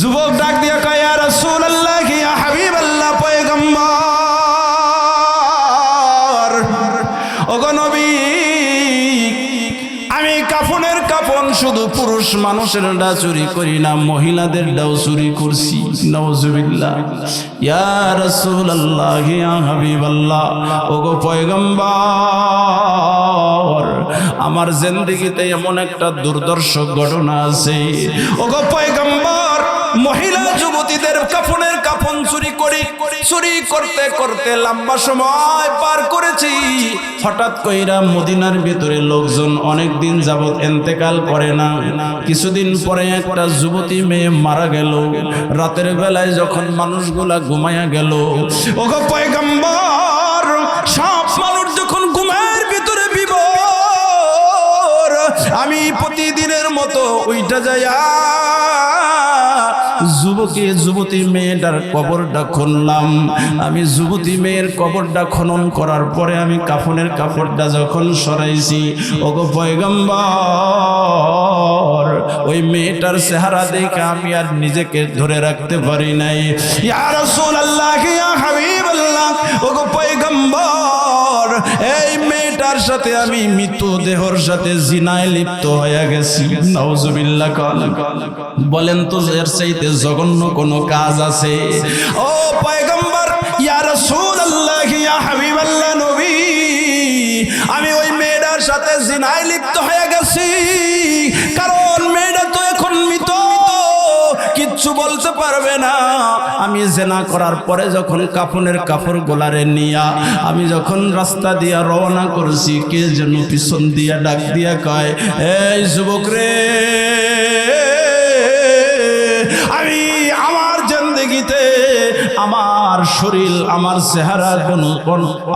যুবক ডাক দিয়া কয় ইয়া রাসূলুল্লাহ ইয়া হাবিবাল্লাহ পয়গম্বর ওগো নবী আমি কাফনের কাফন শুধু পুরুষ মানুষের ডা চুরি করি না মহিলাদের ডাও চুরি করছি নাউজুবিল্লাহ ইয়া রাসূলুল্লাহ ইয়া হাবিবাল্লাহ ওগো পয়গম্বর আমার জিন্দেগিতে এমন একটা দুর্দর্শ ঘটনা আছে ওগো পয়গম্বর মহিলা যুবতীদের কাফনের কাফন চুরি করতে করতে লম্বা সময় পার করেছি হঠাৎ কইরা মদিনার ভিতরে লোকজন অনেক দিন যাবত ইন্তেকাল করে না কিছুদিন পরে একটা যুবতী মেয়ে মারা গেল রাতের বেলায় যখন মানুষগুলা ঘুমায়া গেল ওগো পয়গম্বর সব মানুষ যখন ঘুমের ভিতরে বিভোর আমি প্রতিদিনের মতো ওইটা যাইয়া যুবতী মেয়েটার কবরটা খুনলাম আমি যুবতী মেয়ের কবরটা খনন করার পরে আমি কাফনের কাপড়টা যখন সরাইছি ওগো পয়গম্বর ওই মেয়েটার চেহারা দেখে আমি আর নিজেকে ধরে রাখতে পারি নাই ইয়া রাসূলুল্লাহ ইয়া হাবিবাল্লাহ ওগো পয়গম্বর এই মেয়েটার সাথে আমি মৃত্যু দেহর সাথে জিনায় লিপ্ত হয়ে গেছি নাউজুবিল্লাহ বলেন তো এর চাইতে জঘন্য কোন কাজ আছে ও পয়গম্বর ইয়া রাসূলুল্লাহ ইয়া হাবিবাল্লাহ নবী আমি ওই মেয়েটার সাথে জিনায় লিপ্ত হয়ে গেছি কারণ মেয়েটা তো এখন মৃত কিচ্ছু বলতে পারবে না আমি জিনা করার পরে যখন কাফনের কাপড় গোলারে নিয়া আমি যখন রাস্তা দিয়া রওনা করছি কে যেন পিছন দিয়া ডাক দিয়া কয় এই যুবক রে আমি আমার জিন্দেগিতে আমার শরীর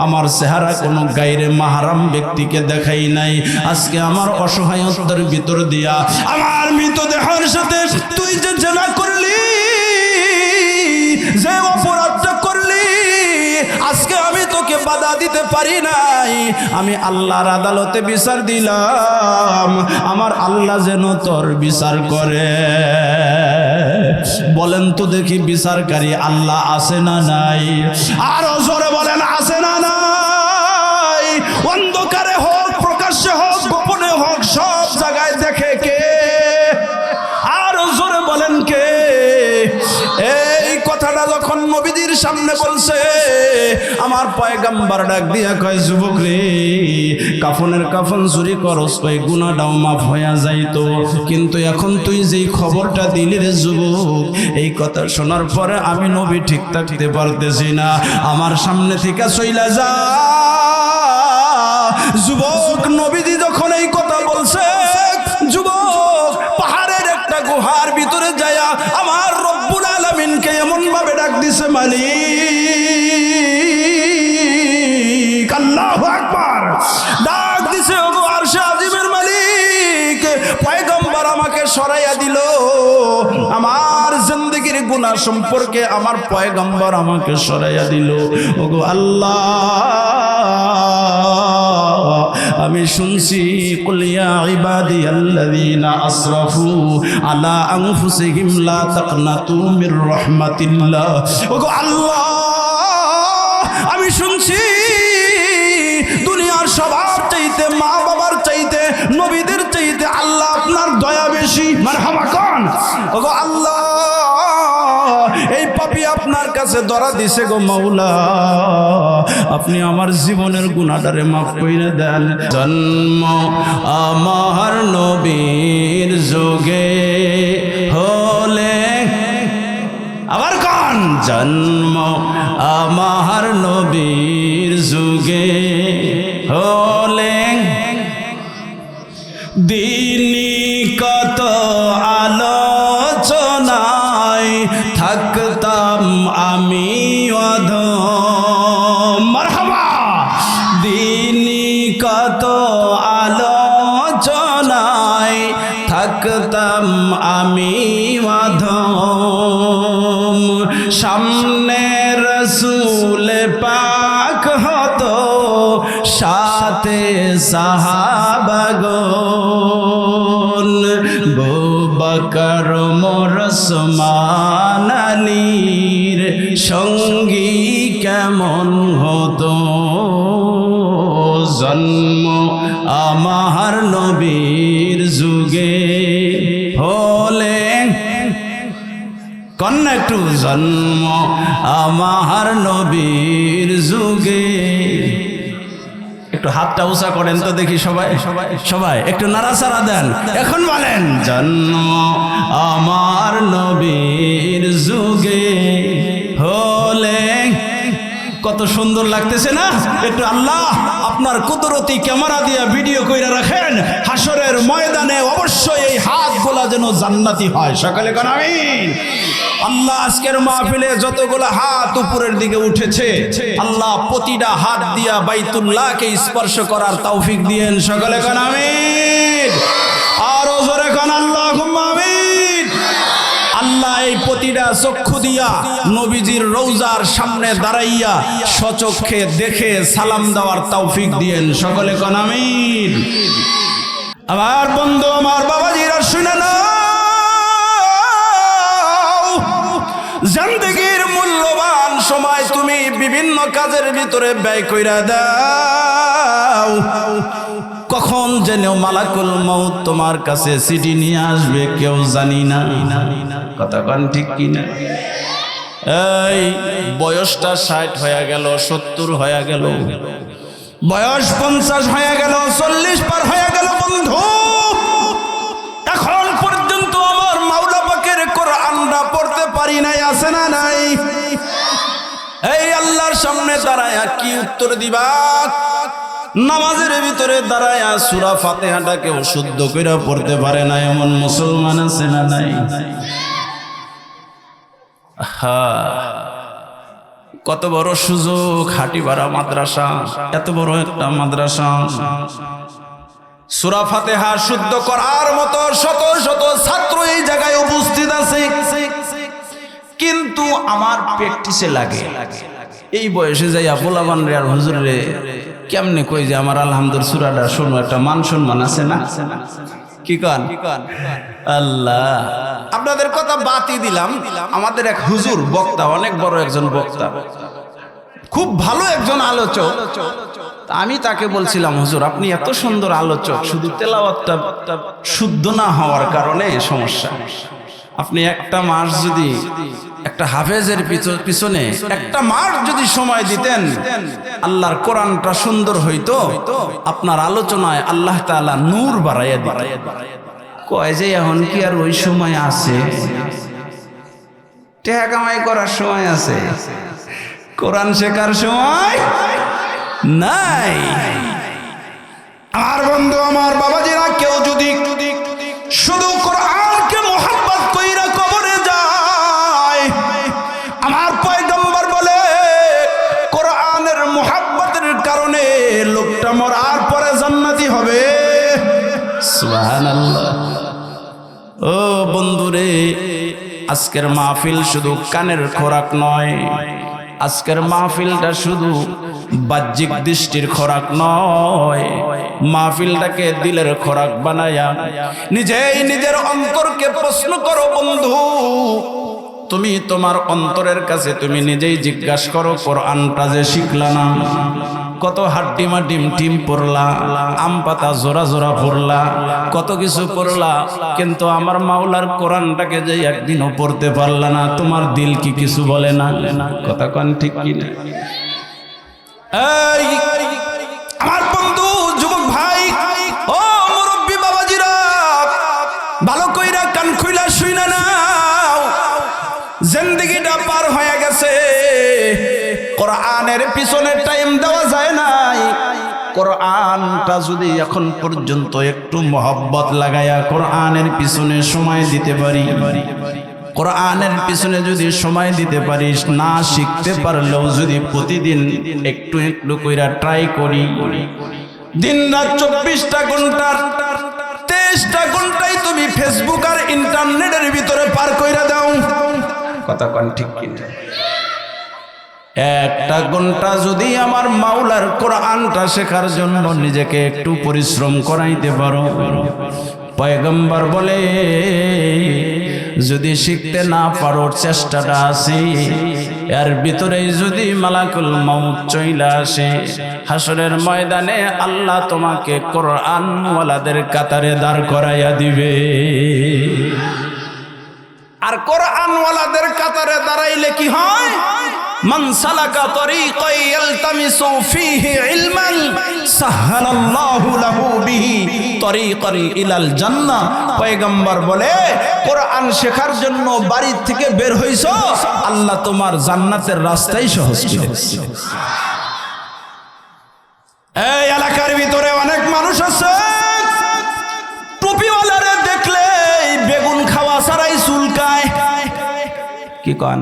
আমার চেহারা কোনো গায়রে মাহরাম ব্যক্তিকে দেখাই নাই আজকে আমার অসহায়তার ভিতর দিয়া আমার মৃতদেহের সাথে তুই যে জিনা করলি যে অপরাধটা করলি আজকে আমি তোকে বাধা দিতে পারি নাই আমি আল্লাহর আদালতে বিচার দিলাম আমার আল্লাহ যেন তোর বিচার করে বলেন তো দেখি বিচারকারী আল্লাহ আছে না নাই আরো জোরে বলেন আছে না নাই অন্ধকারে হোক প্রকাশ্যে হোক গোপনে হোক সব জায়গায় দেখে কে আরো জোরে বলেন কে এই কথাটা যখন নবীদের সামনে বলছে আমার পয়গম্বর ডাক দিয়া কয় যুবক রে কাফনের কাফন চুরি করস ওই গুনাহটাও মাফ হয়ে যাইতো কিন্তু এখন তুই যেই খবরটা দিলি রে যুবক এই কথা শোনার পরে আমি নবী ঠিক থাকতে পারতেছি না আমার সামনে থেকে চইলা যা যুবক নবীজি যখন এই কথা বলছে যুবক পাহাড়ের একটা গুহার ভিতরে যায়া আমার রব্বুল আলামিনকে এমন ভাবে ডাক দিছে মালিক আল্লাহু আকবার ডাক দিছে ওগো আরশে আজিমের মালিক পয়গম্বর আমাকে সরাইয়া দিল আমার জিন্দেগির গুনাহ সম্পর্কে আমার পয়গম্বর আমাকে সরাইয়া দিল ওগো আল্লাহ আমি শুনছি কুল ইয়া ইবাদিয়াল্লাযীনা আসরাফু আলা আনফুসিহিম লা তাকনাতু মির রাহমাতিল্লাহ ওগো আল্লাহ আমি শুনছি দুনিয়ার সবার চাইতে মা বাবার চাইতে নবীদের চাইতে আল্লাহ আপনার দয়া বেশি মারহাবা কোন ওগো আল্লাহ এই পাপী আপনার কাছে ধরা দিছে গো মাওলা আপনি আমার জীবনের গুনাহটারে মাফ কইরা দেন জন্ম আমার নবীর যুগে হলে আবার কোন জন্ম আমার নবীর যুগে হলে দিনী কত আলোচনায় থাকতাম আমি অধম মারহাবা দিনী কত আলোচনায় থাকতাম আমি অধম সামনে রসূল পাক হতো সাথে সাহাবাগণ বকর মোর ওসমান আলীর সঙ্গী কেমন হতো, জন্ম আমার নবীর যুগে হলে, কন্যা একটু, জন্ম আমার নবীর যুগে। একটু হাতটা উঁচা করেন তো দেখি সবাই, সবাই একটু নাড়াচাড়া দেন। এখন বলেন, জন্ম আমার নবীর যুগে হলে। কত সুন্দর লাগতেছে না? একটু আল্লাহ আপনার কুদরতি ক্যামেরা দিয়ে ভিডিও কইরা রাখেন, হাসরের ময়দানে অবশ্যই এই হাতগুলা যেন জান্নাতি হয়। সকালে কোন আমিন। আল্লাহ আজকের মাহফিলে যতগুলো হাত উপরের দিকে উঠেছে, আল্লাহ প্রতিটা হাত দিয়া বাইতুল্লাহকে স্পর্শ করার তৌফিক দিয়েন। সকালে কোন আমিন। আরো জোরে কোন আল্লাহুম্মা আমিন। আল্লাহ এই প্রতিটা চক্ষু দিয়া নবীজির রওজার সামনে দাঁড়াইয়া সচক্ষে দেখে সালাম দেওয়ার তৌফিক দিয়েন। সকলে কোন আমিন। আমার বন্ধু, আমার বাবাজিরা শুনে নাও, জিন্দেগীর মূল্যবান সময় তুমি বিভিন্ন কাজের ভিতরে ব্যয় কইরা দাও। কখন যেন মালাকুল মউত তোমার কাছে চিঠি নিয়ে আসবে কেউ জানি না। কথা কোন ঠিক কিনা? এই বয়সটা 60 হয়ে গেল, 70 হয়ে গেল, বয়স 50 হয়ে গেল, 40 পার হয়ে গেল। বন্ধু, এখন পর্যন্ত আমার মাওলা পাকের কোরআনটা পড়তে পারি নাই, আছে না নাই? এই আল্লাহর সামনে দাঁড়ায়া কি উত্তর দিবা? নামাজের ভিতরে দাঁড়ায়া সূরা ফাতিহাটাকে শুদ্ধ করে পড়তে পারে না এমন মুসলমান আছে না নাই? কত বড় সুযোগ, হাটিবাড়া মাদ্রাসা, এত বড় একটা মাদ্রাসা, সূরা ফাতিহা শুদ্ধ করার মতো শত শত ছাত্র এই জায়গায় উপস্থিত আছে, কিন্তু আমার প্র্যাকটিসে লাগে। এই বয়সে যাইয়া পোলাবান রে আর হুজুর রে কেমনে কই যে আমার আলহামদুলিল্লাহ সূরাটা শোনো, একটা মান সম্মান আছে না? কি কান আল্লাহ, আপনাদের কথা বাতি দিলাম। আমাদের এক হুজুর বক্তা, অনেক বড় একজন বক্তা, খুব ভালো একজন আলোচক। আমি তাকে বলছিলাম, হুজুর আপনি এত সুন্দর আলোচক, শুধু তেলাওয়াতটা শুদ্ধ না হওয়ার কারণে সমস্যা। আপনি একটা মাস যদি একটা হাফেজের পিছনে একটা মাস যদি সময় দিতেন, আল্লাহর কোরআনটা সুন্দর হইতো, আপনার আলোচনায় আল্লাহ তাআলা নূর বাড়াইয়া দিতেন। কয় যে এখন কি আর ওই সময় আছে? টাকা কামাই করার সময় আছে, কোরআন শেখার সময় নাই। আমার বন্ধু, আমার বাবাজিরা, কেউ যদি শুধু কোরআনকে মোহাব্বত কইরা কবরে যায়, আমার পয়গম্বর বলে কোরআনের মোহাব্বতের কারণে লোকটা মরার পরে জান্নাতি হবে। সুবহানাল্লাহ। ও বন্ধুরে, আজকের মাহফিল শুধু কানের খোরাক নয়, আজকের মাহফিলটা শুধু বাহ্যিক দৃষ্টির খোরাক নয়, মাহফিলটাকে দিলের খোরাক বানায়া নিজেই নিজের অন্তরকে প্রশ্ন করো। বন্ধু, তুমি তোমার অন্তরের কাছে তুমি নিজেই জিজ্ঞাসা করো, কোরআনটা যে শিখলা না, কত হাড্ডিমা ডিম টিম পড়লা, আম পাতা জোড়া জোড়া পড়লা, কত কিছু পড়লা, কিন্তু আমার মাওলার কোরআনটাকে যে একদিনও পড়তে পারলা না, তোমার দিল কি কিছু বলে না? কথা কোন ঠিক কিনা? এই আমার বন্ধু, যুবক ভাই, ও মুরব্বী বাবাজিরা, ভালো কইরা কান খুইলা শুইনা নাও। জিন্দেগিটা পার হয়ে গেছে, কোরআনের পিছনে টাইম দেওয়া যায় নাই। কোরআনটা যদি এখন পর্যন্ত একটু মহব্বত লাগায়া কোরআনের পিছনে সময় দিতে পারি, কোরআনের পিছনে যদি সময় দিতে পারিস, না শিখতে পারলেও যদি প্রতিদিন একটু একটু কইরা ট্রাই করি, দিন রাত 24টা ঘন্টার 23টা ঘন্টাই তুমি ফেসবুক আর ইন্টারনেটের ভিতরে পার কইরা দাও। কথা কোন ঠিক কিনা? একটা ঘন্টা যদি আমার মাওলার কোরআনটা শেখার জন্য নিজেকে একটু পরিশ্রম করাইতে পারো, পয়গম্বর বলে যদি শিখতে না পারো চেষ্টাটা আছে, এর ভিতরেই যদি মালাকুল মাউত চইলা আসে, হাসরের ময়দানে আল্লাহ তোমাকে কোরআনওয়ালাদের কাতারে দাঁড় করাইয়া দিবে। আর কোরআনওয়ালাদের কাতারে দাঁড়াইলে কি হয়? মান সালাকা তরিকান ইয়ালতামিসু ফীহি ইলমান সাহালাল্লাহু লাহু বিহি তরিকান ইলাল জান্নাহ। পয়গম্বর বলে, কোরআন শেখার জন্য বাড়ি থেকে বের হইছো, আল্লাহ তোমার জান্নাতের রাস্তাই সহজ করে দিচ্ছে। এই এলাকার ভিতরে অনেক মানুষ আছে, টুপিওয়ালারে দেখলে বেগুন খাওয়া ছাড়াই চুলকায়। কি কন?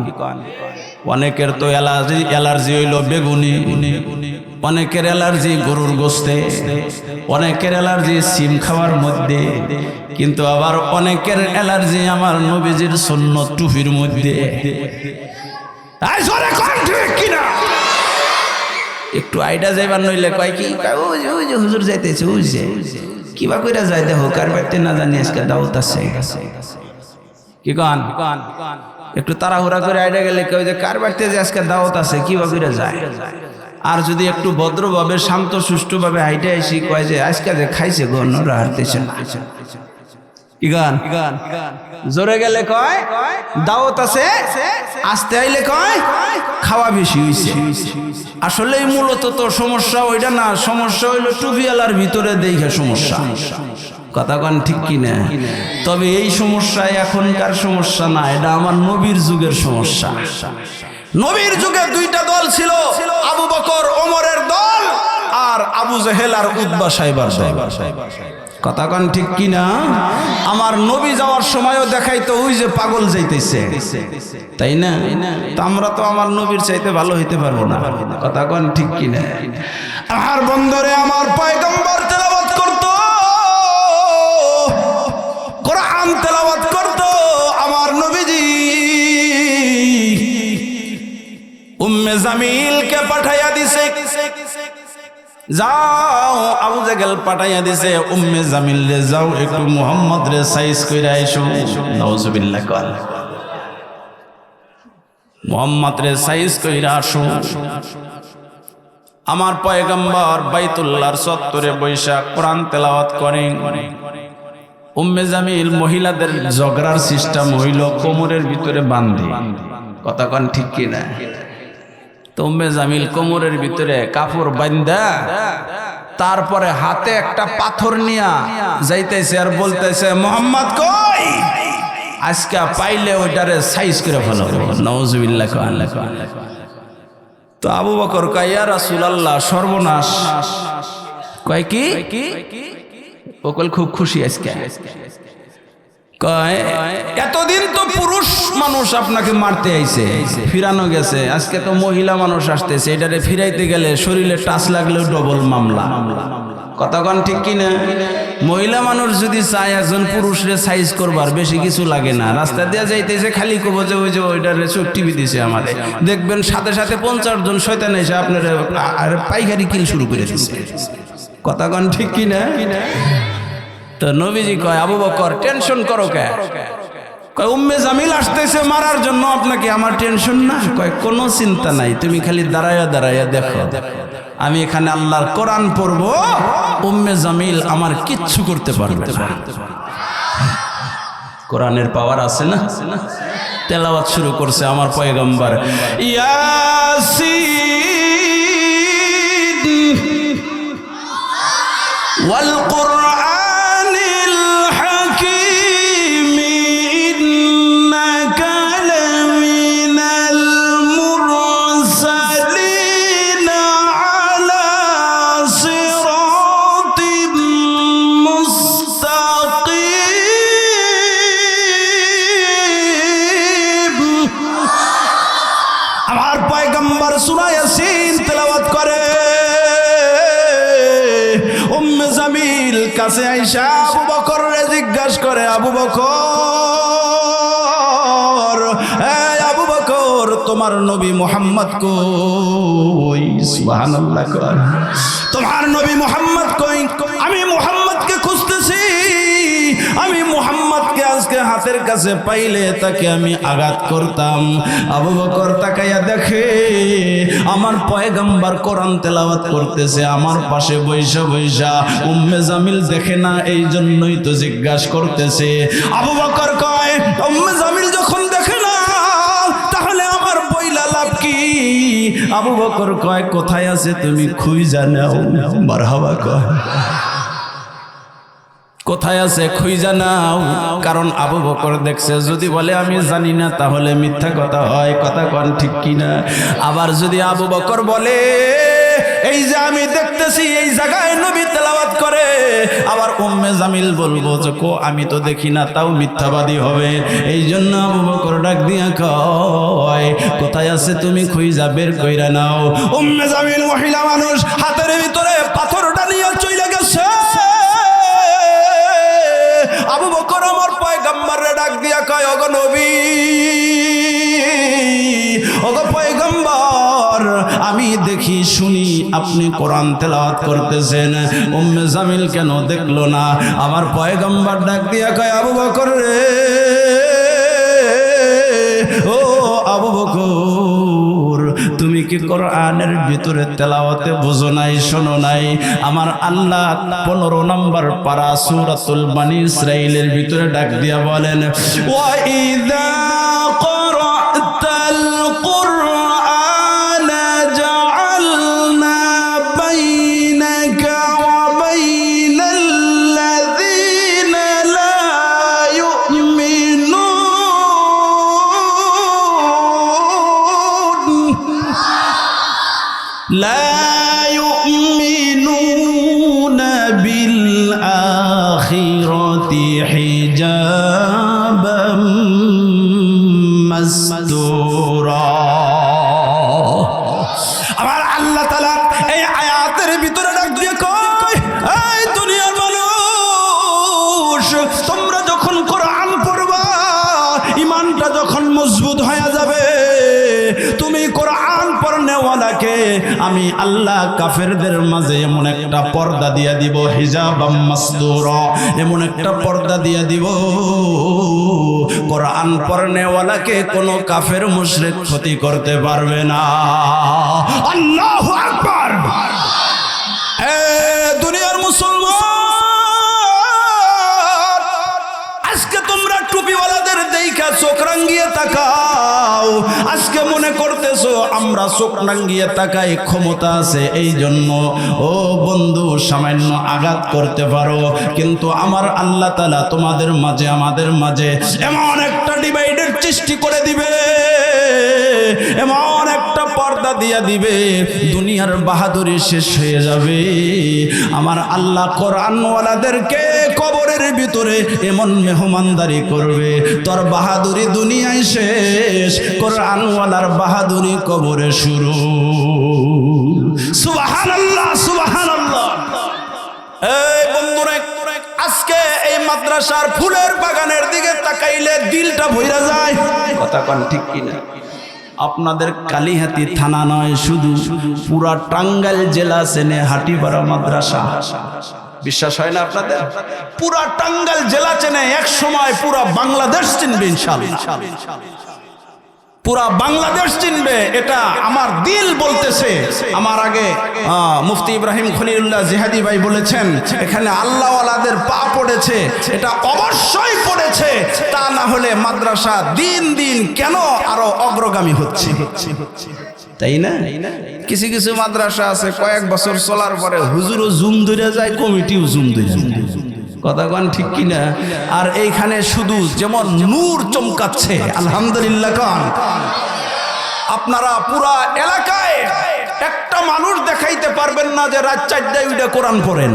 অনেকের তো অ্যালার্জি হইল বেগুনি, অনেকের অ্যালার্জি গরুর গোশতে, অনেকের অ্যালার্জি সিম খাওয়ার মধ্যে, কিন্তু আবার অনেকের অ্যালার্জি আমার নবীজির সুন্নত টুপির মধ্যে। একটু আইডা যাইবার নইলে কয় কি, ওই যে হুজুর যাইতেছে, ওই যে কিবা কইরা যাই দেখো, কার বাড়িতে না জানি আজকে দাওয়াত আছে। কি কন? একটু তাড়াহুড়া করে আইডা গেলে কেউ যে কার বাড়িতে যে আজকে দাওয়াত আছে, কিবা কইরা যায়। আর যদি একটু ভদ্রভাবে শান্ত সুষ্ঠুভাবে হাইটে আসি, কয় যে আজকে যে খাইছে গণরা হারতেছে না। কি গান? জোরে গেলে কয় দাওয়াত আছে, আসতে আইলে কয় খাওয়া বেশি হইছে। আসলে মূলত তো সমস্যা ওইটা না, সমস্যা হইলো টুপিওয়ালার ভিতরে দেখে সমস্যা। কথা কন ঠিক কিনা? তবে এই সমস্যা এখনকার সমস্যা না, এটা আমার নবীর যুগের সমস্যা। নবীর যুগে দুইটা দল ছিল, আবু বকর ওমরের দল আর আবু জেহেল আর উতবা সাইবার দল। কথা কন ঠিক কিনা? আমার নবী যাওয়ার সময়ও দেখাইতো ওই যে পাগল যাইতেছে, তাই না? তো আমরা তো আমার নবীর চাইতে ভালো হইতে পারবো না। কথা কন ঠিক কিনা? আর বন্ধরে আমার পয়গম্বর তেলাওয়াত করতো, কোরআন তেলাওয়াত করতো। আমার নবীজি উম্মে জামিলকে পাঠাইয়া দিছে, যাও আবু জেহেল পাঠাইয়া দিছে, উম্মে জামিল রে যাও একটু মুহাম্মদ রে সাইজ কইরা আইসো। নাউজুবিল্লাহ কল, মুহাম্মদ রে সাইজ কইরা আসো। আমার পয়গম্বর বাইতুল্লাহর চত্বরে বৈশা কোরআন তেলাওয়াত করেন। উম্মে জামিল মহিলাদের ঝগড়ার সিস্টেম হইল কোমরের ভিতরে বাঁধে। কথা কন ঠিক কিনা? তো উম্মে জামিল কোমরের ভিতরে কাপড় বাঁধা তারপরে হাতে একটা পাথর নিয়া যাইতেছে আর বলতেছে, মুহাম্মদ কই, আজকে পাইলে ওইটারে সাইজ করে ফেলাবো। নাউজুবিল্লাহ। তো আবু বকর কয়, ইয়া রাসূলুল্লাহ, সর্বনাশ। কয় কি? ওকল খুব খুশি আজকে। কয় এতদিন তো পুরুষ মানুষ আপনাকে মারতে আইছে, ফিরানো গেছে, আজকে তো মহিলা মানুষ আসতেছে, এটারে ফিরাইতে গেলে শরীরে টাচ লাগলেও ডবল মামলা। কথা কন ঠিক কিনা? মহিলা মানুষ যদি চায় একজন পুরুষরে সাইজ করবার, বেশি কিছু লাগে না, রাস্তা দিয়ে যাইতেছে খালি কব যে ওই যে ওইটারে টিভি দিছে আমাদের, দেখবেন সাথে সাথে 50 জন শয়তান এসে আপনার পাইকারি কিল শুরু করে দিচ্ছে। কথা কন ঠিক কিনা? তো নবীজি কয়, আবু বকর টেনশন করো কে? কয় উম্মে জামিল আসতেছে মারার জন্য, আপনাকে আমার টেনশন না? কয় কোনো চিন্তা নাই, তুমি খালি দাঁড়াইয়া দাঁড়াইয়া দেখো, আমি এখানে আল্লাহর কোরআন পড়বো, উম্মে জামিল আমার কিচ্ছু করতে পারবে না। কোরআনের পাওয়ার আছে না? তেলাওয়াত শুরু করছে আমার পয়গম্বর, ইয়াসিন ওয়াল কুরআনিল হাকীম ইন্নাকা লামিনাল মুরসালিন আলা সিরাতিম মুস্তাকিম। আমার পয়গম্বর সূরা ইয়াসিন তেলাওয়াত করে। উম্মে জামিল কাছে আইসা আবু বকর রে জিজ্ঞাসা করে, আবু বকর, এই আবু বকর, তোমার নবী মুহাম্মদ কই? সুবহানাল্লাহ। তোমার নবী মুহাম্মদ কই? আমি মুহাম্মদকে খুঁজতেছি, আমি মুহাম্মদকে আজকে হাতে হাতের কাছে পাইলে তাকে আমি আঘাত করতাম। আবু বকর তাকাইয়া দেখে আমার পয়গম্বর কোরআন তেলাওয়াত করতেছে আমার পাশে বৈশা বৈশা। উম্মে জামিল দেখে না, এই জন্যই তো জিজ্ঞাসা করতেছে। আবু বকর কয়, উম্মে জামিল যখন দেখে না তাহলে আমার বইলা লাভ কি? আবু বকর কয়, কোথায় আছে তুমি খুঁজা নাও। মারহাবা কয়, কোথায় আছে খুঁজা নাও। কারণ আবু বকর দেখছে যদি বলে আমি জানি না তাহলে মিথ্যা কথা হয়। কথা কন ঠিক কিনা? আবার যদি আবু বকর বলে এই যে আমি দেখতেছি এই জায়গায় নবী তেলাওয়াত করে, আবার উম্মে জামিল বলবো যে কো আমি তো দেখি না, তাও মিথ্যাবাদী হবে। এই জন্য আবু বকর ডাক দিয়া কয়, কোথায় আছে তুমি খুঁজা বের কইরা নাও। উম্মে জামিল মহিলা মানুষ, হাতের ভিতরে পাথরটা নিয়ে চলে গেছে। আবু বকর আমার পয়গম্বরে ডাক দিয়া কয়, ওগো নবী, ওগো পয়গম্বর, আমি দেখি শুনি আপনি কোরআন তেলাওয়াত করতেছেন। উম্মে জামিল কেন দেখলো না? আমার পয়গম্বর ডাক দিয়া কয়, আবু বকর রে, ও আবু বকর, তুমি কি কোরআনের ভিতরে তেলাওয়াতে বুঝো নাই, শোনো নাই? আমার আল্লাহ 15 নম্বর পারা সূরাতুল বনী ইসরাঈলের ভিতরে ডাক দিয়া বলেন, ওয়া ইযা ক্রাতাল কুরআনা জাআলনা বাইনাকা ওয়া বাইনাল্লাযীনা লা ইউমিনুন বিল-আখিরাতি হিজাবাম মাসতুরা। আমার আল্লাহ তাআলা এই আয়াতের ভিতরে ডাক দিয়ে কয়, এই দুনিয়ার মানুষ, তোমরা যখন কোরআন পড়বা, ঈমানটা যখন মজবুত হয়ে যাবে, তুমি কোরআন পড়নেওয়ালাকে আমি আল্লাহ কাফেরদের মাঝে এমন একটা পর্দা দিয়া দিব, হিজাবাম মাসতুরা, এমন একটা পর্দা দিয়া দিব, কোরআন পড়নেওয়ালাকে কোনো কাফের মুশরিক ক্ষতি করতে পারবে না। আল্লাহু আকবার। দুনিয়ার মুসলমান, আজকে তোমরা টুপিওয়ালাদের দেখা চোখ রাঙ্গিয়ে তাকাও। আজকে মনে করতেছো আমরা চোখ রাঙ্গিয়ে তাকাই, ক্ষমতা আছে এই জন্য। ও বন্ধু, সামান্য আঘাত করতে পারো, কিন্তু আমার আল্লাহ তাআলা তোমাদের মাঝে আমাদের মাঝে এমন একটা ডিভাইডের সৃষ্টি করে দিবে, এমন একটা পর্দা দিয়া দিবে, দুনিয়ার বাহাদুরি শেষ হয়ে যাবে। আমার আল্লাহ কোরআনওয়ালাদেরকে কবরের ভিতরে এমন মেহমানদারি করবে, তোর বাহাদুরি দুনিয়ায় শেষ, কোরআনওয়ালার বাহাদুরি কবরে শুরু। সুবহানাল্লাহ, সুবহানাল্লাহ। এই বন্ধুরা, আজকে এই মাদ্রাসার ফুলের বাগানের দিকে তাকাইলে দিলটা ভইরা যায়। কথা কোন ঠিক কিনা? আপনাদের কালিহাতি থানা নয়, শুধু পুরা টাঙ্গাইল জেলা চেনে হাটিপাড়া মাদ্রাসা। বিশ্বাস হয় না আপনাদের? পুরা টাঙ্গাইল জেলা চেনে, এক সময় পুরা বাংলাদেশ চিনবে ইনশাআল্লাহ, পুরা বাংলাদেশ চিনবে। এটা আমার দিল বলতেছে। আমার আগে মুফতি ইব্রাহিম খলিলুল্লাহ জিহাদি ভাই বলেছেন, এখানে আল্লাহওয়ালাদের পা পড়েছে, এটা অবশ্যই পড়েছে, তা না হলে মাদ্রাসা দিন দিন কেন আরো অগ্রগামী হচ্ছে, তাই না? কিছু কিছু মাদ্রাসা আছে কয়েক বছর চলার পরে হুজুরও জুম ধরে যায়, কমিটিও জুম ধরে যায়। কথা কোন ঠিক কিনা? আর এইখানে শুধু যেমন নূর চমকাচ্ছে, আলহামদুলিল্লাহ কোন, আপনারা পুরা এলাকায় একটা মানুষ দেখাইতে পারবেন না যে রাত 4টায় উঠে কোরআন পড়েন।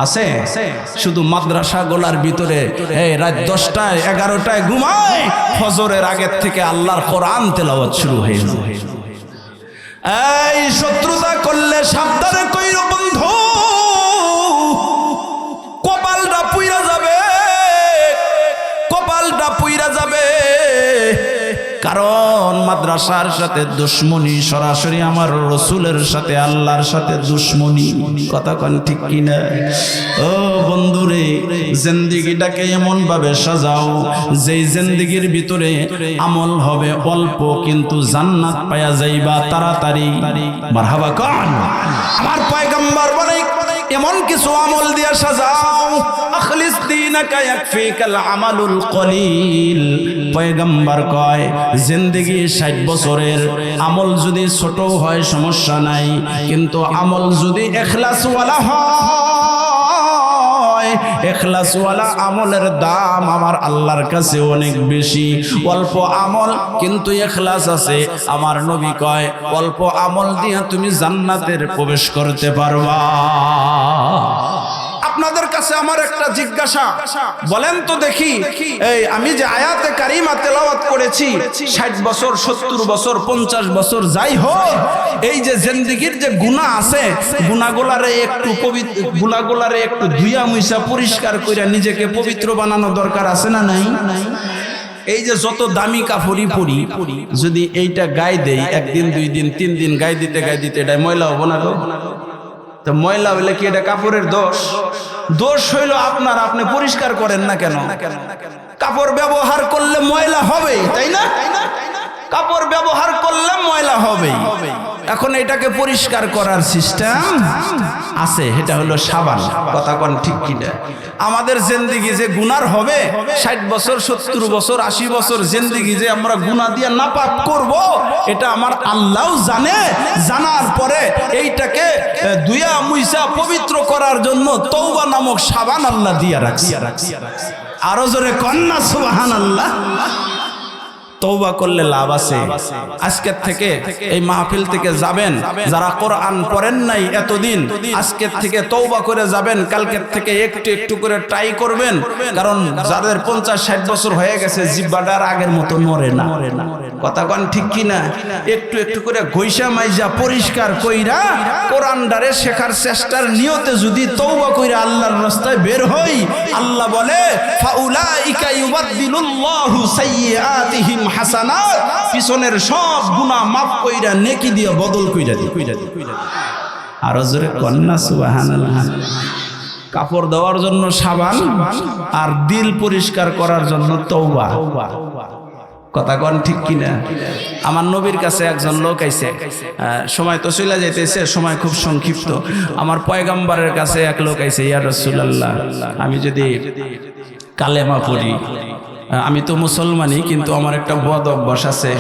আছে? শুধু মাদ্রাসা গোলার ভিতরে এই রাত 10টায় 11টায় ঘুমায়, ফজরের আগের থেকে আল্লাহর কোরআন তেলাওয়াত শুরু হয়ে যায়। এই শত্রুতা করলে সাবধানে কইরো বন্ধু, কপালটা পুইরা যাবে, কপালটা পুইরা যাবে। কারণ মাদ্রাসার সাথে দুশ্মনী সরাসরি আমার রসুলের সাথে আল্লাহর সাথে দুশ্মনী। কথা কোন ঠিক কিনা? ও বন্ধুরে, জিন্দেগিটাকে এমন ভাবে সাজাও যেই জিন্দেগির ভিতরে আমল হবে অল্প কিন্তু জান্নাত পায়া যাইবা তাড়াতাড়ি। মারহাবা কোন? আমার পয়গম্বর বলে এমন কিছু আমল দিয়া সাজাও, আখলিস দীনাকা ইয়াকফিকাল আমালুল কলিল। পয়গম্বর কয় জিন্দেগি 60 বছরের আমল যদি ছোট হয় সমস্যা নাই, কিন্তু আমল যদি ইখলাসওয়ালা হয়, ইখলাসওয়ালা আমলের দাম আমার আল্লাহর কাছে অনেক বেশি। অল্প আমল কিন্তু ইখলাস আছে, আমার নবী কয় অল্প আমল দিয়ে তুমি জান্নাতের প্রবেশ করতে পারবা। আপনাদের কাছে আমার একটা জিজ্ঞাসা, বলেন তো দেখি, এই আমি যে আয়াতে কারিমা তেলাওয়াত করেছি 60 বছর 70 বছর 50 বছর যাই হোক, এই যে জিন্দেগির যে গুনাহ আছে, গুনাহগুলারে একটু ধুইয়া মুইসা পরিষ্কার কইরা নিজেকে পবিত্র বানানো দরকার আছে না নাই? এই যে যত দামি কাপড়ই পরি, যদি এইটা গায়ে দেই একদিন 2 দিন 3 দিন গায়ে দিতে এটা ময়লা হবো না গো? তো ময়লা হইলে কি এটা কাপড়ের দোষ? দোষ হইল আপনার, আপনি পরিষ্কার করেন না কেন? কাপড় ব্যবহার করলে ময়লা হবে, তাই না? কাপড় ব্যবহার করলে ময়লা হবে। এখন এটাকে পরিষ্কার করার সিস্টেম আছে, এটা হলো সাবান। কথা কোন ঠিক কিনা? আমাদের জিন্দেগি যে গুনার হবে 60 বছর 70 বছর 80 বছর জিন্দেগি যে আমরা গুনাহ দিয়ে নাপাক করব, এটা আমার আল্লাহও জানে। জানার পরে এইটাকে দুইয়া মুইসা পবিত্র করার জন্য তওবা নামক সাবান আল্লাহ দিয়া রাখছে। আরো জোরে কন্না সুবহানাল্লাহ। তওবা করলে লাভ আছে। আজকের থেকে এই মাহফিল থেকে যাবেন, যারা কোরআন পড়েন নাই এতদিন, আজকের থেকে তওবা করে যাবেন। কালকের থেকে একটু একটু করে ট্রাই করবেন, কারণ যাদের 50-60 বছর হয়ে গেছে জিহ্বাটা আগের মতো নড়ে না। কথা কোন ঠিক কিনা? একটু একটু করে ঘইসা মাইজা পরিষ্কার কইরা কোরআনটারে শেখার চেষ্টার নিয়তে যদি তওবা কইরা আল্লাহর রাস্তায় বের হই, আল্লাহ বলে ফাউলাইকা ইউবাদদিলুল্লাহু সাইয়্যাতিহিম হাসানাত, পিছনের সব গুনাহ মাফ কইরা নেকি দিয়ে বদল কইরা দি। আরো জোরে কন্না সুবহানাল্লাহ। কাপড় দেওয়ার জন্য সাবান আর দিল পরিষ্কার করার জন্য তওবা। কথা কোন ঠিক কিনা? আমার নবীর কাছে একজন লোক আইছে, সময় তো চলে যাইতেছে, সময় খুব সংক্ষিপ্ত। আমার পয়গম্বরের কাছে এক লোক আইছে, ইয়া রাসূলুল্লাহ, আমি যদি কালেমা পড়ি, আমি তো মুসলমানই, কিন্তু আমার একটা বদ অভ্যাস আছে,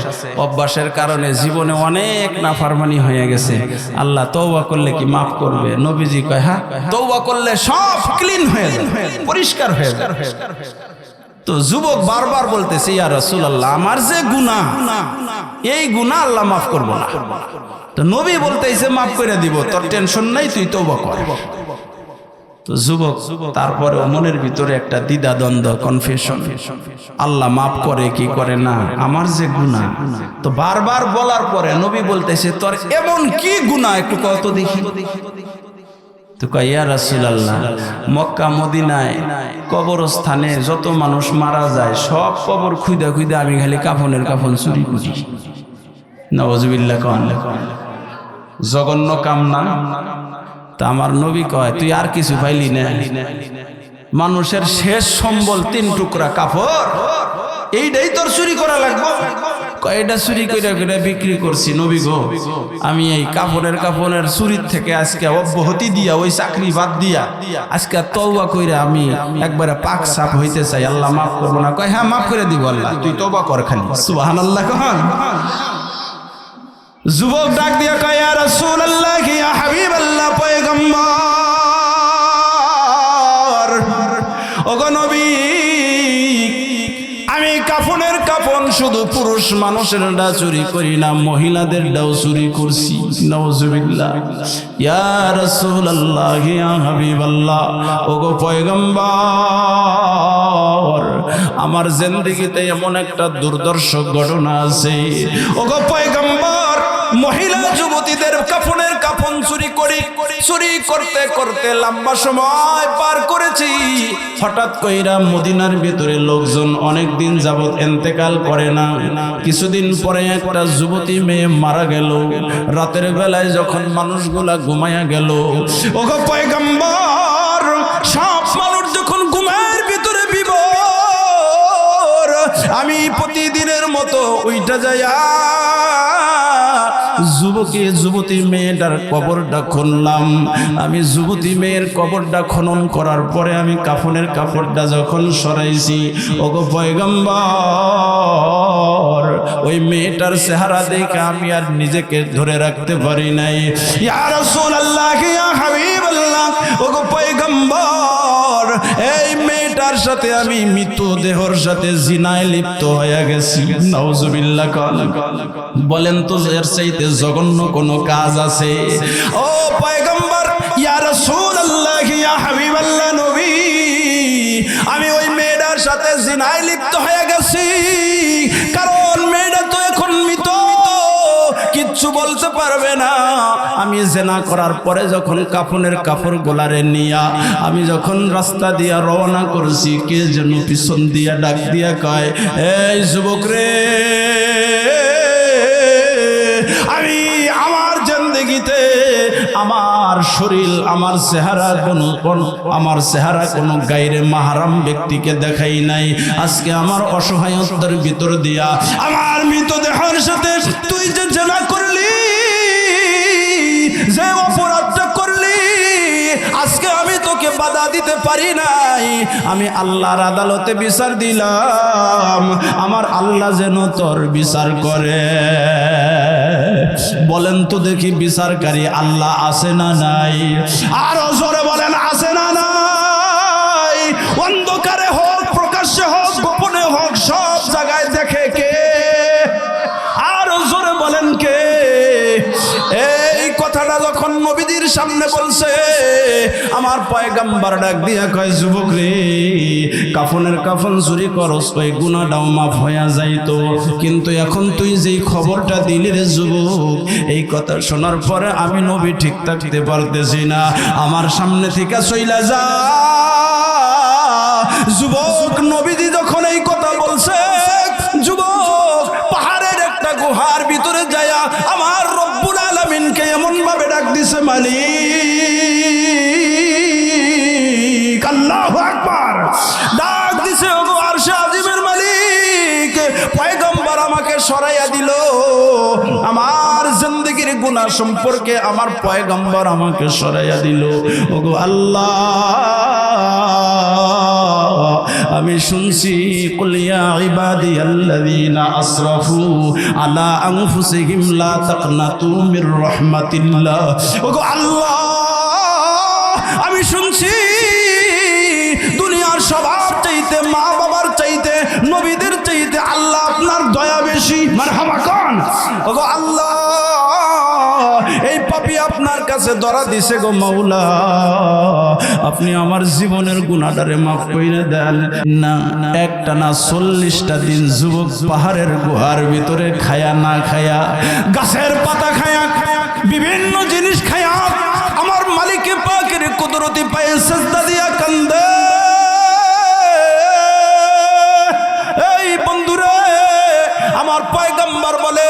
অভ্যাসের কারণে জীবনে অনেক নাফরমানি হয়ে গেছে, আল্লাহ তওবা করলে কি মাফ করবে? নবীজি কয় হ্যাঁ, তওবা করলে সব ক্লিন হয়ে যাবে, পরিষ্কার হয়ে যাবে। তো যুবক বারবার বলতেছে, ইয়া রাসূলুল্লাহ, আমার যে গুনাহ, এই গুনাহ আল্লাহ মাফ করবে না। তো নবী বলতেছে মাফ করে দিব, তোর টেনশন নাই, তুই তওবা কর। তো যুবক তারপরে মনের ভিতরে একটা দ্বিধা দ্বন্দ্ব, কনফিউশন, আল্লাহ মাফ করে কি করে না, আমার যে গুনাহ। তো বারবার বলার পরে নবী বলতেছে, তোর এমন কি গুনাহ একটু কত দেখি। তো কয়, ইয়া রাসূলুল্লাহ, মক্কা মদিনায় কবরস্থানে যত মানুষ মারা যায় সব কবর খুইদা খুইদা আমি খালি কাফনের কাফন চুরি করি। নাউযুবিল্লাহ। জঘন্য কাম না? তা আমার নবী কয়, তুই আর কিছু পাইলি না? মানুষের শেষ সম্বল 3 টুকরা কাপড়, এইটাই তোর চুরি করা লাগবে? এটা চুরি করে করে বিক্রি করছি নবী গো, আমি এই কাপড়ের চুরির থেকে আজকে অব্যাহতি দিয়া, ওই চাকরি বাদ দিয়া আজকে তওবা কইরা আমি একবারে পাক সাফ হইতে চাই, আল্লাহ মাফ করবো না? কয় হ্যাঁ মাফ করে দিব আল্লাহ, তুই তওবা কর খালি। সুবহানাল্লাহ। কখন যুবক ডাক দিয়া কয়, ইয়া রাসূলুল্লাহ, ইয়া হাবিবাল্লাহ, পয়গম্বর, ওগো নবী, আমি কাফনের কাফন শুধু পুরুষ মানুষেরটা চুরি করি না, মহিলাদেরটাও চুরি করছি। নাউযুবিল্লাহ। ইয়া রাসূলুল্লাহ, ইয়া হাবিবাল্লাহ, ওগো পয়গম্বর, আমার জিন্দেগিতে এমন একটা দুর্দর্শ ঘটনা আছে, ওগো পয়গম্বর, মহিলা যুবতীদের কাফনের কাফন চুরি করতে করতে লম্বা সময় পার করেছি। হঠাৎ কইরা মদিনার ভিতরে লোকজন অনেক দিন যাবত ইন্তেকাল করে না। কিছুদিন পরে একটা যুবতী মেয়ে মারা গেল। রাতের বেলায় যখন মানুষগুলা ঘুমায়া গেল, ওগো পয়গম্বর, সব মানুষ যখন ঘুমের ভিতরে বিভোর, আমি প্রতিদিনের মতো ওইটা যাইয়া যুবতী মেয়েটার কবরটা খুনলাম। আমি যুবতী মেয়ের কবরটা খনন করার পরে আমি কাফনের কাপড়টা যখন সরাইছি, ওগো পয়গম্বর, ওই মেয়েটার চেহারা দেখে আমি আর নিজেকে ধরে রাখতে পারি নাই। ইয়া রাসূলুল্লাহ, ইয়া হাবিবাল্লাহ, ওগো পয়গম্বর, এই মেয়েটার সাথে আমি মৃতদেহর সাথে জিনায় লিপ্ত হয়ে গেছি। নাউজুবিল্লাহ। বলেন তো এর চাইতে জঘন্য কোন কাজ আছে? ও পয়গম্বর, ইয়া রাসূলুল্লাহ, ইয়া হাবিবাল্লাহ নবী, আমি ওই মেয়েটার সাথে জিনায় লিপ্ত হয়ে গেছি। কারণ মেয়েটা তো এখন মৃত, কিচ্ছু বলতে পারবে না। আমি জিনা করার পরে যখন কাফনের কাপড় গোলারে নিয়া আমি যখন রাস্তা দিয়া রওনা করছি, কে যেন পিছন দিয়া ডাক দিয়া কয়, এই যুবক রে, আমি আমার জিন্দেগিতে আমার শরীর, আমার চেহারা কোনো গায়রে মাহরাম ব্যক্তিকে দেখাই নাই। আজকে আমার অসহায়তার ভিতর দিয়া আমার মৃতদেহের সাথে তুই যে জিনা করলি, যে অপরাধটা করলি, আজকে আমি তোকে বাধা দিতে পারি নাই। আমি আল্লাহর আদালতে বিচার দিলাম, আমার আল্লাহ যেন তোর বিচার করে। বলেন তো দেখি, বিচারকারী আল্লাহ আছে না নাই? আরো জোরে বলেন, আছে না নাই? অন্ধকারে হোক, প্রকাশ্যে হোক, গোপনে হোক, সব জায়গায় দেখে কে? আরো জোরে বলেন কে? এই কথাটা যখন নবীজির সামনে বলছে, আমার পয়গম্বর ডাক দিয়া কয়, যুবক রে, কাফনের কাফন চুরি করস, ওই গুনাহটাও মাফ হইয়া যাইতো, কিন্তু এখন তুই যেই খবরটা দিলি রে যুবক, এই কথা শোনার পরে আমি নবী ঠিক থাকতে পারতেছি না, আমার সামনে থেকে চইলা যা। যুবক নবীজি যখন এই কথা বলছে, যুবক পাহাড়ের একটা গুহার ভিতরে যায়া আমার রব্বুল আলামিনকে এমন ভাবে ডাক দিছে, মালিক, আল্লাহু আকবার, ডাক দিছে, ওগো আরশে আজিমের মালিক, পয়গম্বর আমাকে সরাইয়া দিল, আমার জিন্দেগির গুনাহ সম্পর্কে আমার পয়গম্বর আমাকে সরাইয়া দিল। ওগো আল্লাহ, আমি শুনছি, কুল ইয়া ইবাদিয়াল্লাযীনা আসরাফু আলা আনফুসিহিম লা তাকনাতু মির রাহমাতিল্লাহ। ওগো আল্লাহ, আমি শুনছি দুনিয়ার সবার চাইতে, মা বাবার চাইতে, নবীদের চাইতে আল্লাহ আপনার দয়া বেশি। মারহাবা কোন? ওগো আল্লাহ, এই পাপী আপনার কাছে ধরা দিছে গো মাওলা, আপনি আমার জীবনের গুনাহটারে মাফ কইরা দেন না। একটা না 40টা দিন যুবক পাহাড়ের গুহার ভিতরে খায়া না খায়া, গাছের পাতা খায়া, বিভিন্ন জিনিস খায়া আমার মালিকে পাকের কুদরতি পায়ে সিজদা দিয়া কান্দে। এই বন্ধুরে, আমার পয়গম্বর বলে,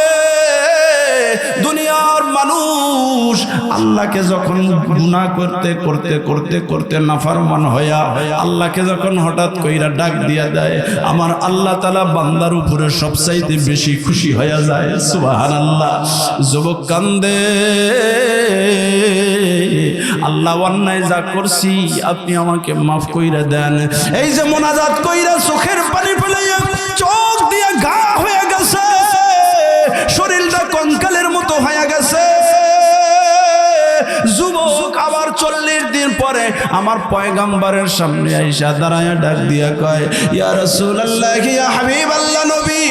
দুনিয়ার মানুষ আল্লাহকে যখন গুনাহ করতে করতে করতে করতে নাফরমান হইয়া আল্লাহকে যখন হঠাৎ কইরা ডাক দিয়া দেয়, আমার আল্লাহ তাআলা বান্দার উপরে সবচাইতে বেশি খুশি হইয়া যায়। সুবহানাল্লাহ। যুবক কান্দে, আল্লাহ, অন্যায় যা করছি আপনি আমাকে মাফ কইরা দেন। এই যে মোনাজাত কইরা চোখের পানি ফেলাইয়া চোখ দিয়া ঘা হয়ে গেছে, শরীরটা কঙ্কালের মতো হয়ে গেছে। যুবক আবার 40 দিন পরে আমার পয়গম্বরের সামনে আইসা দাঁড়ায়া ডাক দিয়া কয়, ইয়া রাসূলুল্লাহ, ইয়া হাবিবাল্লাহ নবী,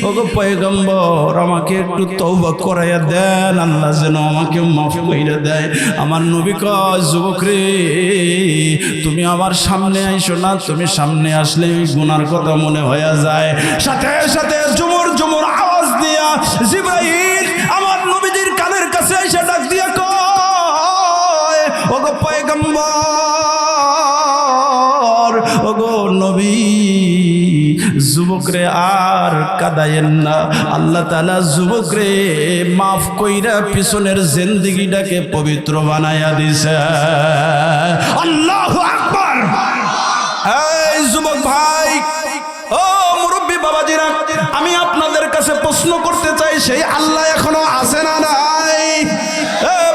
ওগো পয়গম্বর, আমাকে একটু তওবা করাইয়া দেন, আল্লাহ যেন আমাকে মাফ কইরা দেয়। আমার নবী কয়, যুবক রে, তুমি আমার সামনে আইসো না, তুমি সামনে আসলে ওই গুনার কথা মনে হয়ে যায়। সাথে সাথে জুমুর জুমুর আওয়াজ দিয়া জিবরাইল আমার যুবকরে আর কাদায়েন না। আল্লাহ তাআলা যুবকরে মাফ কইরা পিছনের জিন্দেগিটাকে পবিত্র বানায়া দিছে। আল্লাহু আকবার। এই যুবক ভাই, ও মুরব্বী বাবাজিরা, আমি আপনাদের কাছে প্রশ্ন করতে চাই, সেই আল্লাহ এখনো আছে না নাই?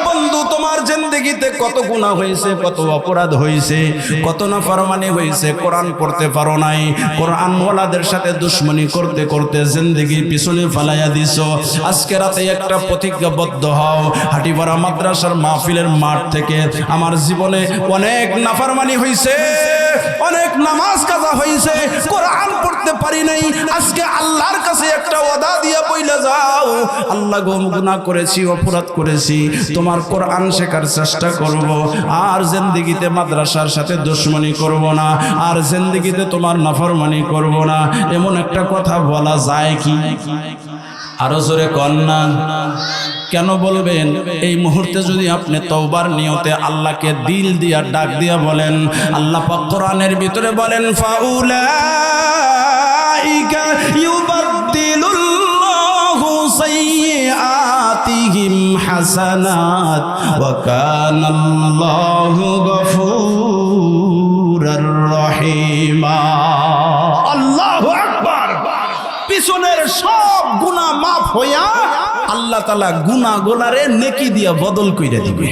বন্ধু, তোমার জিন্দেগিতে কত গুনাহ হয়েছে, কত অপরাধ হয়েছে, কত নাফরমানি হয়েছে, কোরআন পড়তে পারো নাই, কোরআন ওয়ালাদের সাথে দুশমনি করতে করতে জিন্দেগির পিছনে ফালাইয়া দিছো। আজকে রাতে একটা প্রতিজ্ঞাবদ্ধ হও, হাটিপাড়া মাদ্রাসার মাহফিলের মাঠ থেকে আমার জীবনে অনেক নাফরমানি হয়েছে, অনেক নামাজ কাজা হয়েছে, কোরআন পড়তে পারি নাই। আজকে আল্লাহর কাছে একটা ওয়াদা দিয়া বইলা যাও, আল্লাহ গো গুনাহ করেছি, অপরাধ করেছি, তোমার কোরআন শেখার চেষ্টা করব, আর জিন্দেগিতে মাদ্রাসার সাথে দুশমনি করব না, আর জিন্দেগিতে তোমার নাফরমানি করব না। এমন একটা কথা বলা যায় কি? আরো জোরে কন না। কেন বলবেন? এই মুহূর্তে যদি আপনি তওবার নিয়তে আল্লাহকে দিল দিয়া ডাক দিয়া বলেন, আল্লাহ পাক কোরআনের ভিতরে বলেন, ফাউলাইকা ইউবাদদিলুল্লাহু সাইয়্যাতিহিম হাসানাত ওয়া কানাল্লাহু গফুরুর রহিমা। আল্লাহু আকবার। পিছনের সব গুনাহ মাফ হইয়া আল্লাহ তাআলা গুনাহগুলারে নেকি দিয়া বদল কইরা দিবে।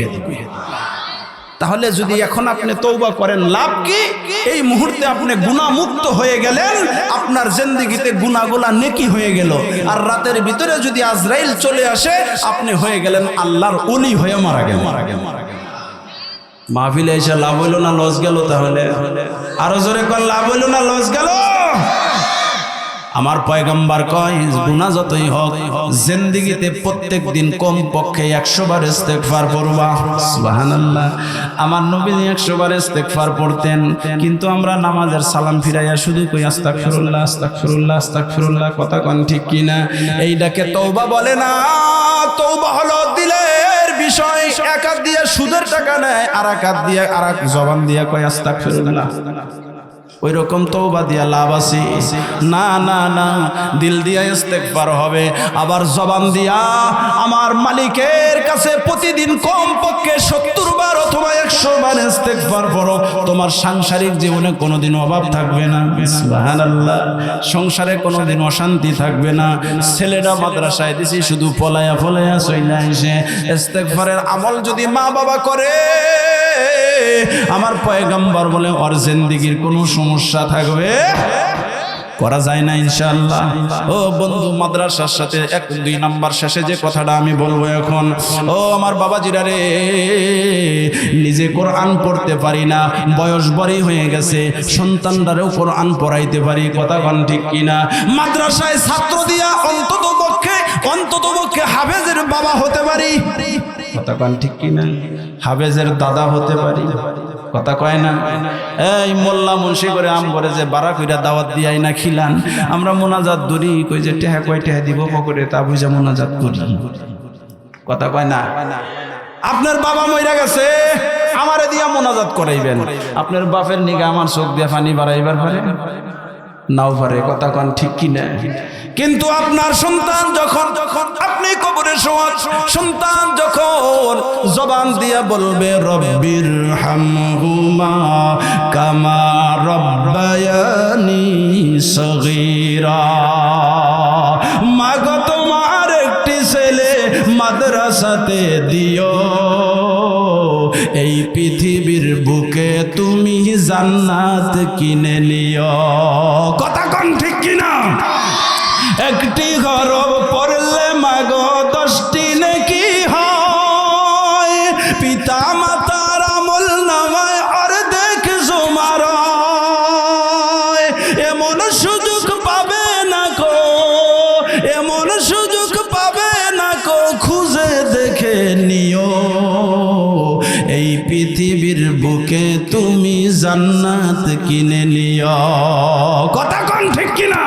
তাহলে যদি এখন আপনি তওবা করেন, লাভ কি? এই মুহূর্তে আপনি গুনাহ মুক্ত হয়ে গেলেন, আপনার জিন্দেগিতে গুনাহগুলা নেকি হয়ে গেল। আর রাতের ভিতরে যদি আজরাইল চলে আসে, আপনি হয়ে গেলেন আল্লাহর ওলি হয়ে মারা গেলেন। মাহফিলে এসে লাভ হইল না লস গেল? তাহলে আরো জোরে কোন, লাভ হইল না লস গেল? আমার পয়গম্বর কয়, গুনাহ যতই হোক জিন্দেগিতে প্রত্যেক দিন কম পক্ষে 100 বার ইস্তেগফার পড়বা। সুবহানাল্লাহ। আমার নবী 100 বার ইস্তেগফার পড়তেন, কিন্তু আমরা নামাজের সালাম ফিরাইয়া শুধু কই আস্তাগফিরুল্লাহ আস্তাগফিরুল্লাহ আস্তাগফিরুল্লাহ। কথা কোন ঠিক কিনা? এইটাকে তওবা বলে না। তওবা হলো দিলের বিষয়। এক হাত দিয়ে সুদের টাকা নেয়, আর এক হাত দিয়ে আর এক জবান দিয়ে কয় আস্তাগফিরুল্লাহ। ওই রকম তওবা দিয়া লাভ আছে? না না না, দিল দিয়া ইস্তেগফার হবে, আবার জবান দিয়া আমার মালিকের কাছে প্রতিদিন কম পক্ষে 70 বার অথবা 100 বার ইস্তেগফার করো। তোমার সাংসারিক জীবনে কোনোদিন অভাব থাকবে না। সুবহানাল্লাহ। সংসারে কোনোদিন অশান্তি থাকবে না। ছেলেরা মাদ্রাসায় দিছি শুধু পলায়া পলায়া চইলা এসে। ইস্তেগফারের আমল যদি মা বাবা করে, আমার পয়গম্বর বলে ওর জিন্দেগির কোনো সমস্যা থাকবে করা যায় না ইনশাআল্লাহ। ও বন্ধু, মাদ্রাসার সাথে 1-2 নাম্বার শেষে যে কথাটা আমি বলবো এখন, ও আমার বাবাজিরা রে, নিজে কোরআন পড়তে পারি না, বয়স বড়ই হয়ে গেছে, সন্তানরাও কোরআন পড়াইতে পারি। কথা কোন ঠিক কিনা? মাদ্রাসায় ছাত্র দিয়া অন্তত পক্ষে হাফেজের বাবা হতে পারি। কথা কোন ঠিক কিনা? হাফেজের দাদা হতে পারি। কথা কয় না? এই মোল্লা মুন্সি করে আম করে যে বারা কইরা দাওয়াত দিয়াই না খিলান, আমরা মোনাজাত ধরি, কই যে টেহা কয় টেহা দিব পকেটে, তা বুঝা মোনাজাত করি। কথা কয় না? আপনার বাবা মইরা গেছে, আমারে দিয়া মোনাজাত করাইবেন, আপনার বাপের নিগা আমার চোখ দিয়া পানি বাড়াইবার পারে নাও পারে। কথা কন ঠিক কিনা? কিন্তু আপনার সন্তান যখন আপনি কবরে শোয়ার, সন্তান যখন জবান দিয়া বলবে রব্বির হামহুমা কামা রব্বায়ানি সগীরা, মাগো তোমার একটি ছেলে মাদ্রাসাতে দিও, এই পৃথিবীর বুকে তুমি জান্নাত কিনে নিও। কথা কোন ঠিক কিনা? একটি গরব পড়লে মাগো 10টি নেকি হয়, পিতা মাতার আমল নামায় অর্ধেক জমার। এমন সুযোগ পাবে না কো, এমন সুযোগ পাবে না কো, খুঁজে দেখে নিও, এই পৃথিবীর বুকে তুমি জান্নাত কিনে নিও। কথা কোন ঠিক কিনা?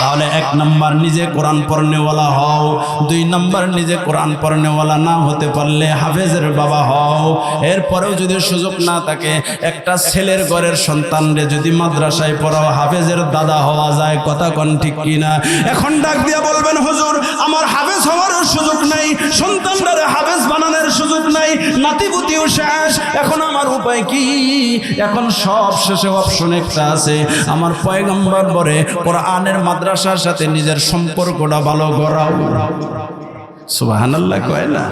তাহলে 1 নাম্বার নিজে কোরআন পড়নেওয়ালা হও, 2 নাম্বার নিজে কোরআন পড়নেওয়ালা না হতে পারলে হাফেজের বাবা হও। এরপরেও যদি সুযোগ না থাকে, একটা ছেলের ঘরের সন্তানরে যদি মাদ্রাসায় পড়াও, হাফেজের দাদা হওয়া যায়। কথা কোন ঠিক কিনা? এখন ডাক দিয়া বলবেন, হুজুর আমার হাফেজ হওয়ার সুযোগ নাই, সন্তানরা হাফেজ বানানোর সুযোগ নাই, নাতিপুতিও শেষ, এখন আমার উপায় কি? এখন সব শেষে অপশন একটা আছে। আমার পয়গম্বর বলে কোরআনের মাদ্রাসার সাথে নিজের সম্পর্কটা ভালো করাও। সুবহানাল্লাহ কয় না?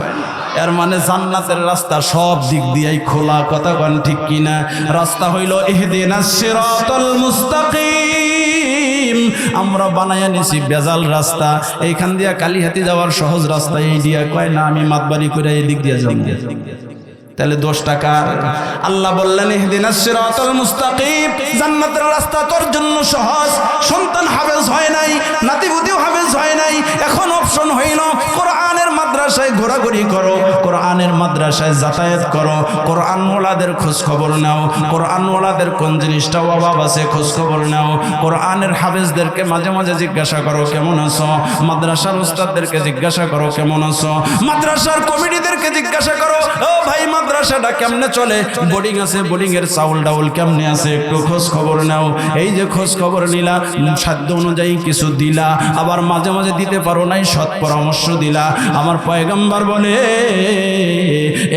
এর মানে জান্নাতের রাস্তা সব দিক দিয়েই খোলা। কথা কোন ঠিক কিনা? রাস্তা হইল ইহদিনাস সিরাতাল মুস্তাকিম। আমরা বানায়া নিছি বেজাল রাস্তা, এইখান দিয়া কালীহাতি যাওয়ার সহজ রাস্তা এই দিয়া। কয় না আমি মাতবাড়ি করে এই দিক দিয়া যাব, তাহলে 10 টাকা। আল্লাহ বললেন ইহদিনাস সিরাতাল মুস্তাকিম, জান্নাতের রাস্তা তোর জন্য সহজ। সন্তান হাফেজ হয় নাই, নাতিপুতিও হাফেজ হয় নাই, এখন অপশন হইল কোরআনের মাদ্রাসায় ঘোরাঘুরি করো, কোরআনের মাদ্রাসায় যাতায়াত করো, কোরআন ওয়ালাদের খোঁজ খবর নাও, কোরআন ওয়ালাদের কোন জিনিসটা অভাব আছে খোঁজ খবর নাও, কোরআনের হাফেজদেরকে মাঝে মাঝে জিজ্ঞাসা করো কেমন আছো, মাদ্রাসার উস্তাদদেরকে জিজ্ঞাসা করো কেমন আছো, মাদ্রাসার কমিটিদেরকে জিজ্ঞাসা করো ও ভাই মাদ্রাসাটা কেমনে চলে, বোর্ডিং আছে, বোর্ডিং এর চাউল ডাউল কেমনে আছে একটু খোঁজ খবর নাও। এই যে খোঁজ খবর নিলা, সাধ্য অনুযায়ী কিছু দিলা, আবার মাঝে মাঝে দিতে পারো নাই, সৎ পরামর্শ দিলা। আমার পয়গম্বর বলে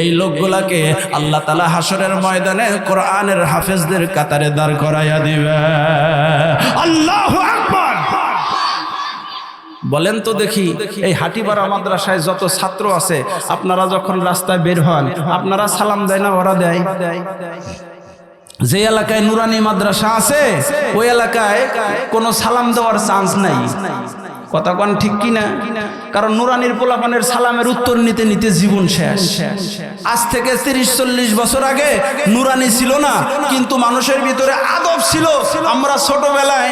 এই লোকগুলাকে আল্লাহ তাআলা হাসরের ময়দানে কোরআনের হাফেজদের কাতারে দাঁড় করাইয়া দিবে। আল্লাহু আকবার। বলেন তো দেখি, এই হাটিপাড়া মাদ্রাসায় যত ছাত্র আছে, আপনারা যখন রাস্তায় বের হন, আপনারা সালাম দেয় না ওরা দেয়? যে এলাকায় নুরানি মাদ্রাসা আছে ওই এলাকায় কোনো সালাম দেওয়ার চান্স নাই। কথা কোন ঠিক কিনা? কারণ নুরানির পোলাপানের সালামের উত্তর নিতে নিতে জীবন শেষ। আজ থেকে 30-40 বছর আগে নুরানি ছিল না, কিন্তু মানুষের ভিতরে আদব ছিল। আমরা ছোটবেলায়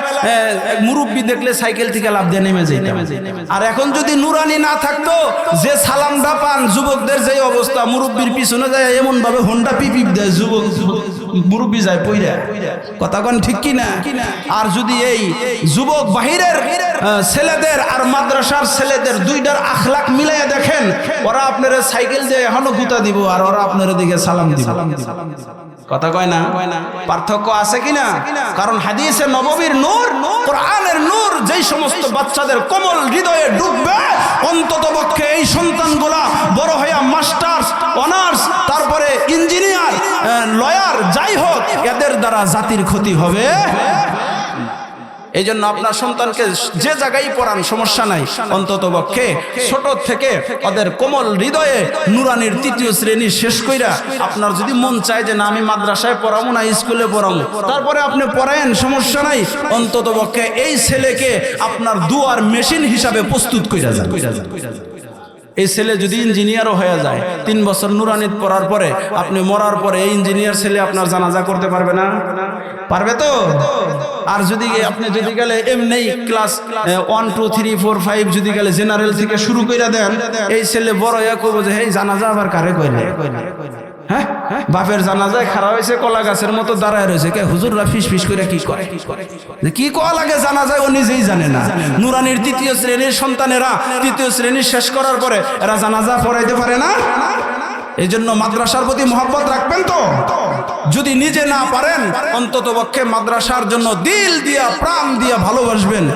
মুরব্বী দেখলে সাইকেল থেকে লাফ দিয়ে নেমে যাইতাম। আর এখন যদি নুরানি না থাকতো, যে সালামটা পান, যুবকদের যে অবস্থা, মুরব্বীর পিছনে যায় এমন ভাবে হোন্ডা পিপিপ দেয়, যুবক মুরব্বী যায় পইরা। কথা কোন ঠিক কিনা? আর যদি এই যুবক বাহিরের ছেলেদের আর মাদ্রাসার ছেলেদের দুইটার আখলাক মিলাইয়া দেখেন, ওরা আপনার সাইকেল দিয়ে এখনো গুতা দিব, আর ওরা আপনার দিকে সালাম দিব। কথা কয় না? পার্থক্য আছে কিনা? কারণ হাদিসে নববীর নূর, কোরআনের নূর যেই সমস্ত বাচ্চাদের কোমল হৃদয়ে ডুববে, অন্তত পক্ষে এই সন্তানগুলা বড় হইয়া মাস্টার্স, অনার্স, তারপরে ইঞ্জিনিয়ার, লয়ার, যাই হোক, এদের দ্বারা জাতির ক্ষতি হবে। এই জন্য আপনার সন্তানকে যে জায়গায় পড়ান সমস্যা নাই, অন্তত পক্ষে ছোট থেকে ওদের কোমল হৃদয়ে নুরানির 3য় শ্রেণী শেষ কইরা, আপনার যদি মন চায় যে না আমি মাদ্রাসায় পড়াবো না স্কুলে পড়াবো, তারপরে আপনি পড়ায়েন, সমস্যা নাই। অন্তত পক্ষে এই ছেলেকে আপনার দুয়ার মেশিন হিসাবে প্রস্তুত কইরা যান। এই ছেলে যদি ইঞ্জিনিয়ারও হয়ে যায়, 3 বছর নুরানিত পড়ার পরে আপনি মরার পরে এই ইঞ্জিনিয়ার ছেলে আপনার জানাজা করতে পারবে না? পারবে তো? আর যদি আপনি যদি গেলে এমনি ক্লাস 1 2 3 4 5 যদি গেলে জেনারেল থেকে শুরু করে দেন, এই ছেলে বড় হয়ে কইব যে এই জানাজা আবার কারে কইলে? হ্যাঁ, বাপের জানাজায় খাড়া হয়েছে, কলা গাছের মতো দাঁড়ায় রয়েছে, কে হুজুররা ফিস ফিস করে কি করে, কি কোয়া লাগে জানাজায় ও নিজেই জানে না। নুরানির 3য় শ্রেণীর সন্তানেরা 3য় শ্রেণী শেষ করার পরে এরা জানাজা পড়াইতে পারে না। এই জন্য মাদ্রাসার প্রতি মহব্বত রাখবেন তো। যদি নিজে না পারেন, অন্তত পক্ষে মাদ্রাসার জন্য দিল দিয়া প্রাণ দিয়া ভালোবাসবেন।